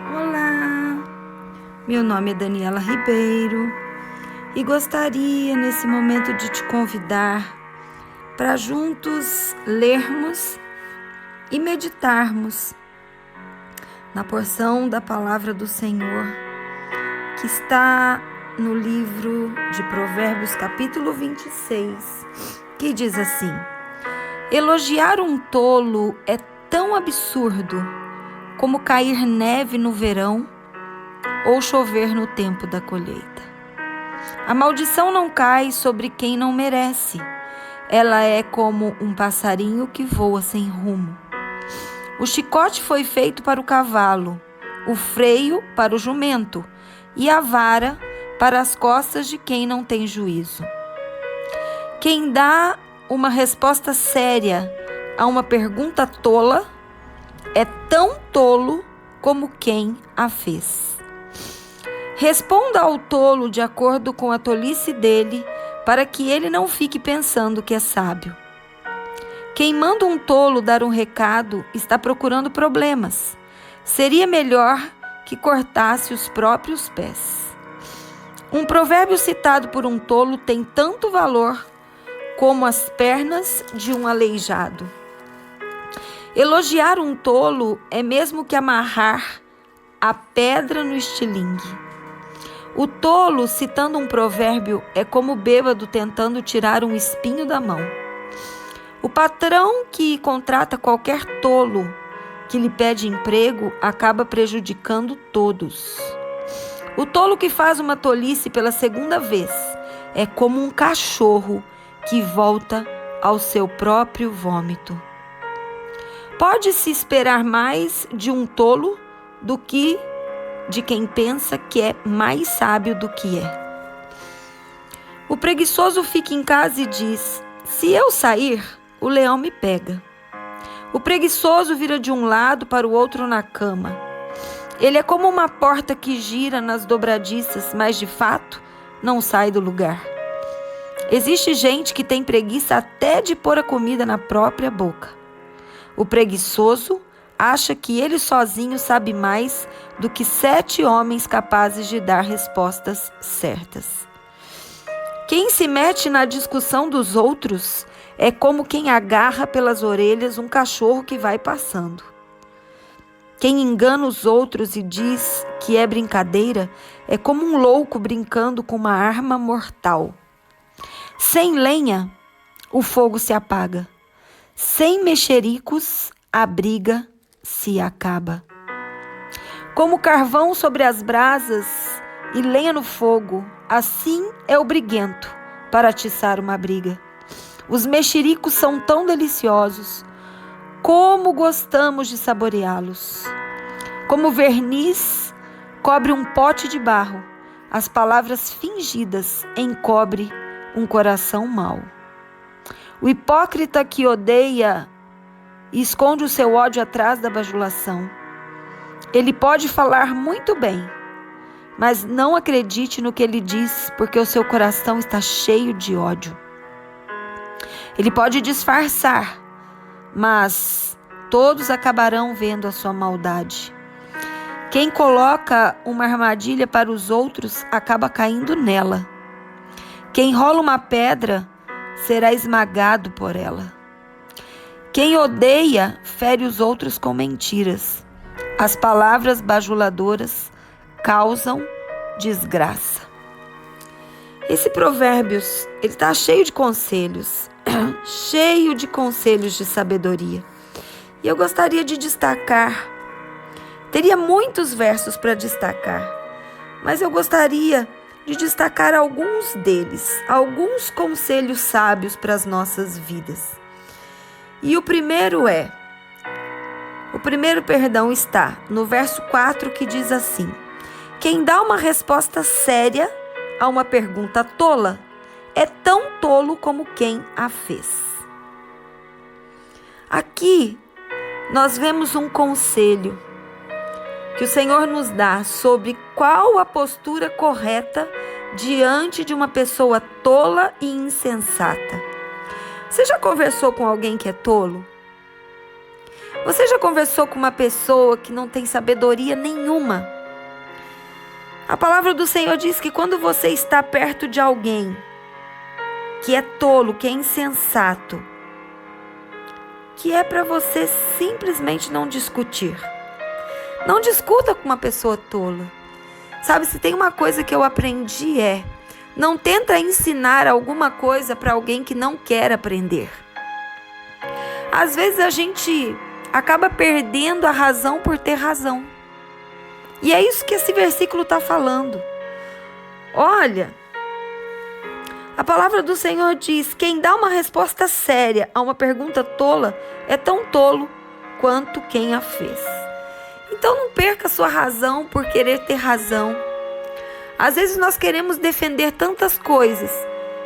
Olá, meu nome é Daniela Ribeiro e gostaria nesse momento de te convidar para juntos lermos e meditarmos na porção da palavra do Senhor que está no livro de Provérbios capítulo 26, que diz assim: elogiar um tolo é tão absurdo como cair neve no verão ou chover no tempo da colheita. A maldição não cai sobre quem não merece. Ela é como um passarinho que voa sem rumo. O chicote foi feito para o cavalo, o freio para o jumento e a vara para as costas de quem não tem juízo. Quem dá uma resposta séria a uma pergunta tola é tão tolo como quem a fez. Responda ao tolo de acordo com a tolice dele, para que ele não fique pensando que é sábio. Quem manda um tolo dar um recado está procurando problemas. Seria melhor que cortasse os próprios pés. Um provérbio citado por um tolo tem tanto valor como as pernas de um aleijado. Elogiar um tolo é mesmo que amarrar a pedra no estilingue. O tolo, citando um provérbio, é como o bêbado tentando tirar um espinho da mão. O patrão que contrata qualquer tolo que lhe pede emprego acaba prejudicando todos. O tolo que faz uma tolice pela segunda vez é como um cachorro que volta ao seu próprio vômito. Pode-se esperar mais de um tolo do que de quem pensa que é mais sábio do que é. O preguiçoso fica em casa e diz: se eu sair, o leão me pega. O preguiçoso vira de um lado para o outro na cama. Ele é como uma porta que gira nas dobradiças, mas de fato não sai do lugar. Existe gente que tem preguiça até de pôr a comida na própria boca. O preguiçoso acha que ele sozinho sabe mais do que 7 homens capazes de dar respostas certas. Quem se mete na discussão dos outros é como quem agarra pelas orelhas um cachorro que vai passando. Quem engana os outros e diz que é brincadeira é como um louco brincando com uma arma mortal. Sem lenha, o fogo se apaga. Sem mexericos, a briga se acaba. Como carvão sobre as brasas e lenha no fogo, assim é o briguento para atiçar uma briga. Os mexericos são tão deliciosos, como gostamos de saboreá-los. Como verniz cobre um pote de barro, as palavras fingidas encobrem um coração mau. O hipócrita que odeia e esconde o seu ódio atrás da bajulação. Ele pode falar muito bem, mas não acredite no que ele diz, porque o seu coração está cheio de ódio. Ele pode disfarçar, mas todos acabarão vendo a sua maldade. Quem coloca uma armadilha para os outros acaba caindo nela. Quem rola uma pedra será esmagado por ela. Quem odeia fere os outros com mentiras. As palavras bajuladoras causam desgraça. Esse Provérbios, ele está cheio de conselhos, cheio de conselhos de sabedoria. E eu gostaria de destacar, teria muitos versos para destacar, mas eu gostaria de destacar alguns deles, alguns conselhos sábios para as nossas vidas. E o primeiro está no verso 4, que diz assim: quem dá uma resposta séria a uma pergunta tola é tão tolo como quem a fez. Aqui nós vemos um conselho que o Senhor nos dá sobre qual a postura correta diante de uma pessoa tola e insensata. Você já conversou com alguém que é tolo? Você já conversou com uma pessoa que não tem sabedoria nenhuma? A palavra do Senhor diz que quando você está perto de alguém que é tolo, que é insensato, que é para você simplesmente não discutir. Não discuta com uma pessoa tola. Sabe, se tem uma coisa que eu aprendi não tenta ensinar alguma coisa para alguém que não quer aprender. Às vezes a gente acaba perdendo a razão por ter razão. E é isso que esse versículo está falando. Olha, a palavra do Senhor diz: quem dá uma resposta séria a uma pergunta tola é tão tolo quanto quem a fez. Então não perca sua razão por querer ter razão. Às vezes nós queremos defender tantas coisas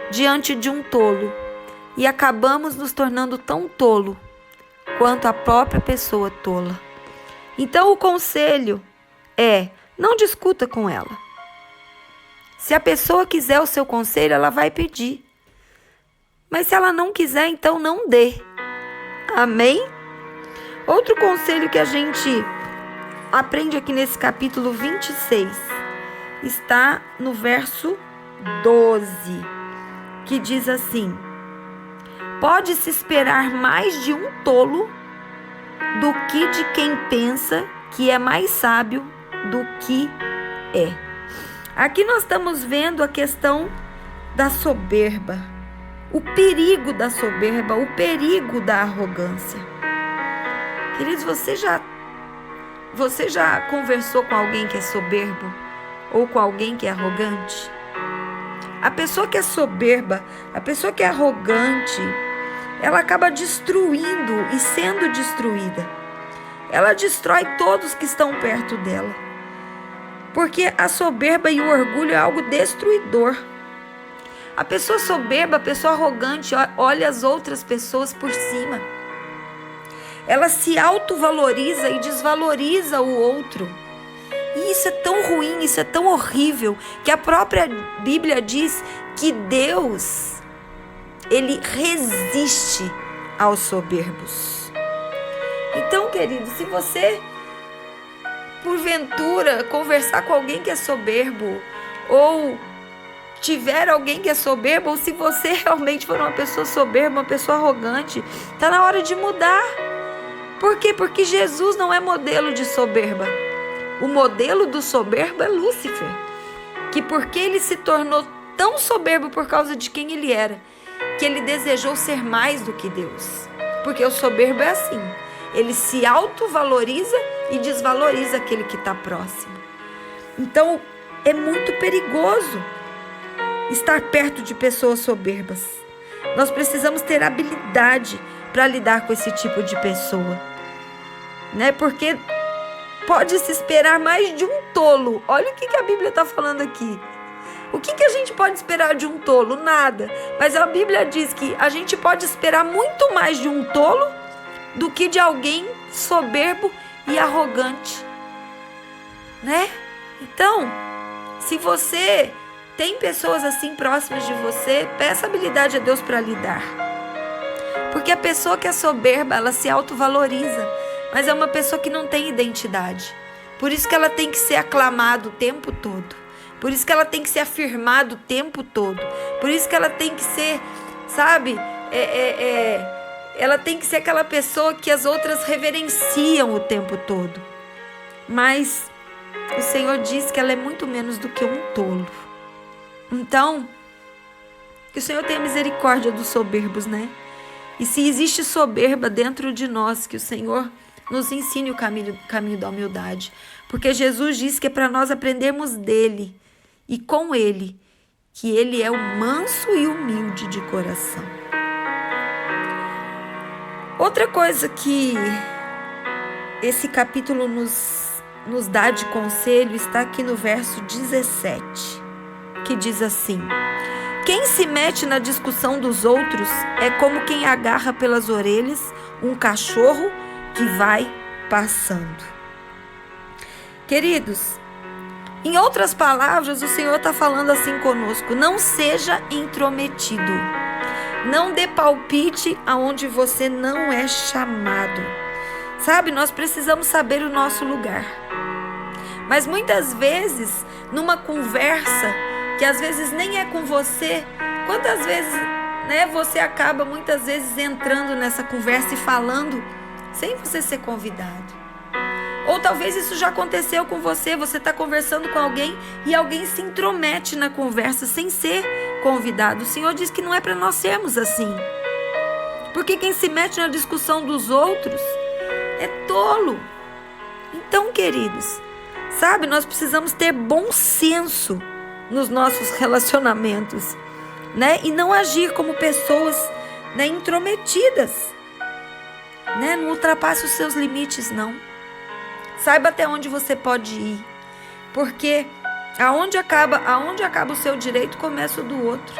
diante de um tolo e acabamos nos tornando tão tolo quanto a própria pessoa tola. Então o conselho não discuta com ela. Se a pessoa quiser o seu conselho, ela vai pedir. Mas se ela não quiser, então não dê. Amém? Outro conselho que a gente aprende aqui nesse capítulo 26 está no verso 12, que diz assim: pode-se esperar mais de um tolo do que de quem pensa que é mais sábio do que é. Aqui nós estamos vendo a questão da soberba, o perigo da soberba, o perigo da arrogância. Queridos, você já conversou com alguém que é soberbo ou com alguém que é arrogante? A pessoa que é soberba, a pessoa que é arrogante, ela acaba destruindo e sendo destruída. Ela destrói todos que estão perto dela. Porque a soberba e o orgulho é algo destruidor. A pessoa soberba, a pessoa arrogante, olha as outras pessoas por cima. Ela se autovaloriza e desvaloriza o outro. E isso é tão ruim, isso é tão horrível, que a própria Bíblia diz que Deus, Ele resiste aos soberbos. Então, querido, se você porventura conversar com alguém que é soberbo, ou tiver alguém que é soberbo, ou se você realmente for uma pessoa soberba, uma pessoa arrogante, está na hora de mudar. Por quê? Porque Jesus não é modelo de soberba. O modelo do soberbo é Lúcifer, que porque ele se tornou tão soberbo por causa de quem ele era, que ele desejou ser mais do que Deus. Porque o soberbo é assim, ele se autovaloriza e desvaloriza aquele que está próximo. Então, é muito perigoso estar perto de pessoas soberbas. Nós precisamos ter habilidade para lidar com esse tipo de pessoa, né? Porque pode se esperar mais de um tolo. Olha o que a Bíblia está falando aqui. O que a gente pode esperar de um tolo? Nada. Mas a Bíblia diz que a gente pode esperar muito mais de um tolo do que de alguém soberbo e arrogante, né? Então, se você tem pessoas assim próximas de você, peça habilidade a Deus para lidar. Porque a pessoa que é soberba, ela se autovaloriza, mas é uma pessoa que não tem identidade. Por isso que ela tem que ser aclamada o tempo todo. Por isso que ela tem que ser afirmada o tempo todo. Por isso que ela tem que ser, sabe, ela tem que ser aquela pessoa que as outras reverenciam o tempo todo. Mas o Senhor diz que ela é muito menos do que um tolo. Então, que o Senhor tenha misericórdia dos soberbos, né? E se existe soberba dentro de nós, que o Senhor nos ensine o caminho da humildade. Porque Jesus disse que é para nós aprendermos dele e com ele, que ele é o manso e humilde de coração. Outra coisa que esse capítulo nos dá de conselho está aqui no verso 17, que diz assim: quem se mete na discussão dos outros é como quem agarra pelas orelhas um cachorro que vai passando. Queridos, em outras palavras, o Senhor está falando assim conosco: não seja intrometido. Não dê palpite aonde você não é chamado. Sabe, nós precisamos saber o nosso lugar. Mas muitas vezes, numa conversa, que às vezes nem é com você, quantas vezes, né, você acaba muitas vezes entrando nessa conversa e falando sem você ser convidado. Ou talvez isso já aconteceu com você, você está conversando com alguém e alguém se intromete na conversa sem ser convidado. O Senhor diz que não é para nós sermos assim. Porque quem se mete na discussão dos outros é tolo. Então, queridos, sabe, nós precisamos ter bom senso nos nossos relacionamentos, né? E não agir como pessoas, né, intrometidas, né? Não ultrapasse os seus limites, não. Saiba até onde você pode ir, porque aonde acaba o seu direito, começa o do outro.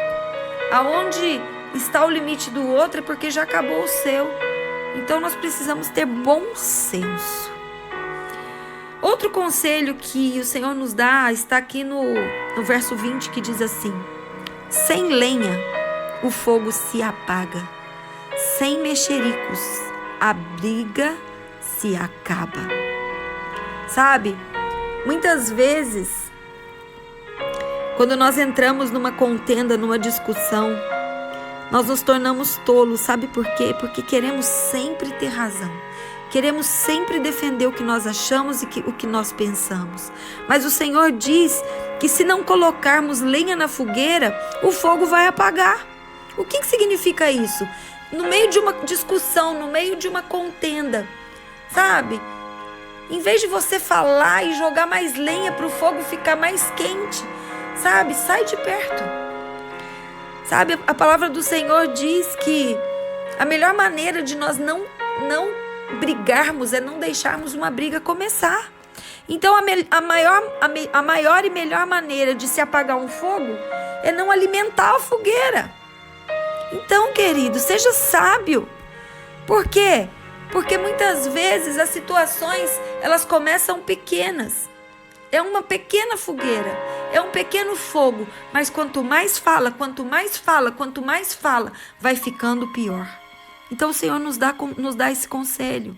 Aonde está o limite do outro é porque já acabou o seu. Então nós precisamos ter bom senso. Outro conselho que o Senhor nos dá está aqui no verso 20, que diz assim: sem lenha o fogo se apaga, sem mexericos a briga se acaba. Sabe, muitas vezes, quando nós entramos numa contenda, numa discussão, nós nos tornamos tolos. Sabe por quê? Porque queremos sempre ter razão. Queremos sempre defender o que nós achamos e o que nós pensamos. Mas o Senhor diz que se não colocarmos lenha na fogueira, o fogo vai apagar. O que significa isso? No meio de uma discussão, no meio de uma contenda, sabe? Em vez de você falar e jogar mais lenha para o fogo ficar mais quente, sabe? Sai de perto. Sabe, a palavra do Senhor diz que a melhor maneira de nós não brigarmos é não deixarmos uma briga começar. Então a maior e melhor maneira de se apagar um fogo é não alimentar a fogueira. Então, querido, seja sábio. Por quê? Porque muitas vezes as situações, elas começam pequenas. É uma pequena fogueira, é um pequeno fogo, mas quanto mais fala, vai ficando pior. Então o Senhor nos dá esse conselho,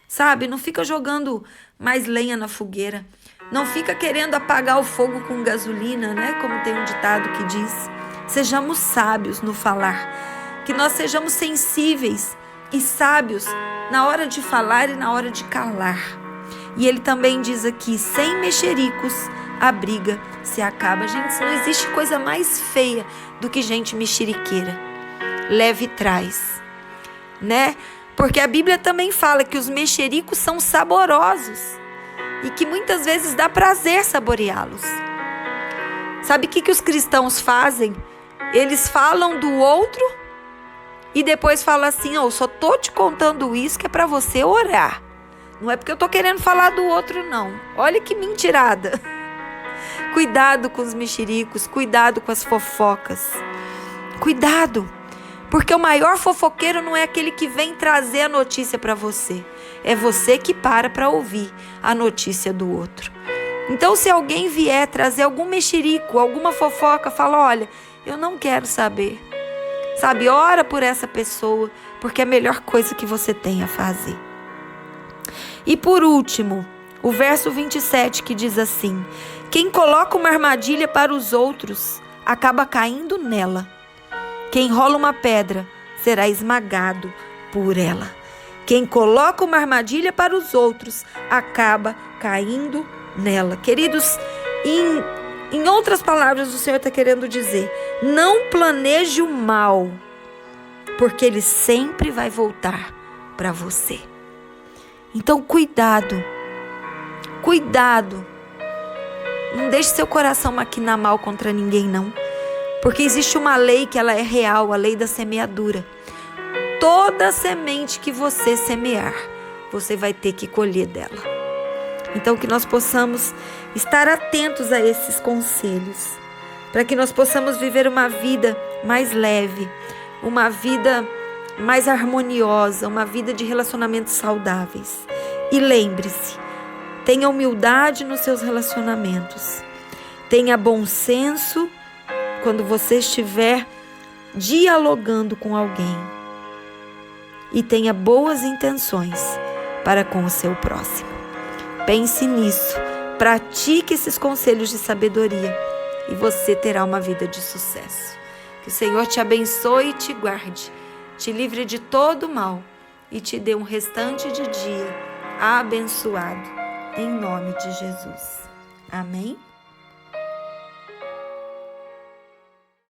sabe? Não fica jogando mais lenha na fogueira, não fica querendo apagar o fogo com gasolina, né? Como tem um ditado que diz. Sejamos sábios no falar, que nós sejamos sensíveis e sábios na hora de falar e na hora de calar. E ele também diz aqui, sem mexericos a briga se acaba. Gente, não existe coisa mais feia do que gente mexeriqueira. Leve e traz, né? Porque a Bíblia também fala que os mexericos são saborosos e que muitas vezes dá prazer saboreá-los. Sabe o que os cristãos fazem? Eles falam do outro e depois falam assim, eu só tô te contando isso que é para você orar. Não é porque eu tô querendo falar do outro, não. Olha que mentirada. Cuidado com os mexericos, cuidado com as fofocas. Cuidado, porque o maior fofoqueiro não é aquele que vem trazer a notícia para você. É você que para ouvir a notícia do outro. Então, se alguém vier trazer algum mexerico, alguma fofoca, fala, olha, eu não quero saber. Sabe, ora por essa pessoa, porque é a melhor coisa que você tem a fazer. E por último, o verso 27 que diz assim, quem coloca uma armadilha para os outros, acaba caindo nela. Quem enrola uma pedra, será esmagado por ela. Quem coloca uma armadilha para os outros, acaba caindo nela. Queridos, em outras palavras, o Senhor está querendo dizer, não planeje o mal, porque ele sempre vai voltar para você. Então, cuidado, não deixe seu coração maquinar mal contra ninguém, não. Porque existe uma lei que ela é real, a lei da semeadura. Toda semente que você semear, você vai ter que colher dela. Então, que nós possamos estar atentos a esses conselhos, para que nós possamos viver uma vida mais leve, uma vida mais harmoniosa, uma vida de relacionamentos saudáveis. E lembre-se, tenha humildade nos seus relacionamentos, tenha bom senso quando você estiver dialogando com alguém, e tenha boas intenções para com o seu próximo. Pense nisso, pratique esses conselhos de sabedoria e você terá uma vida de sucesso. Que o Senhor te abençoe e te guarde, te livre de todo mal e te dê um restante de dia abençoado, em nome de Jesus. Amém?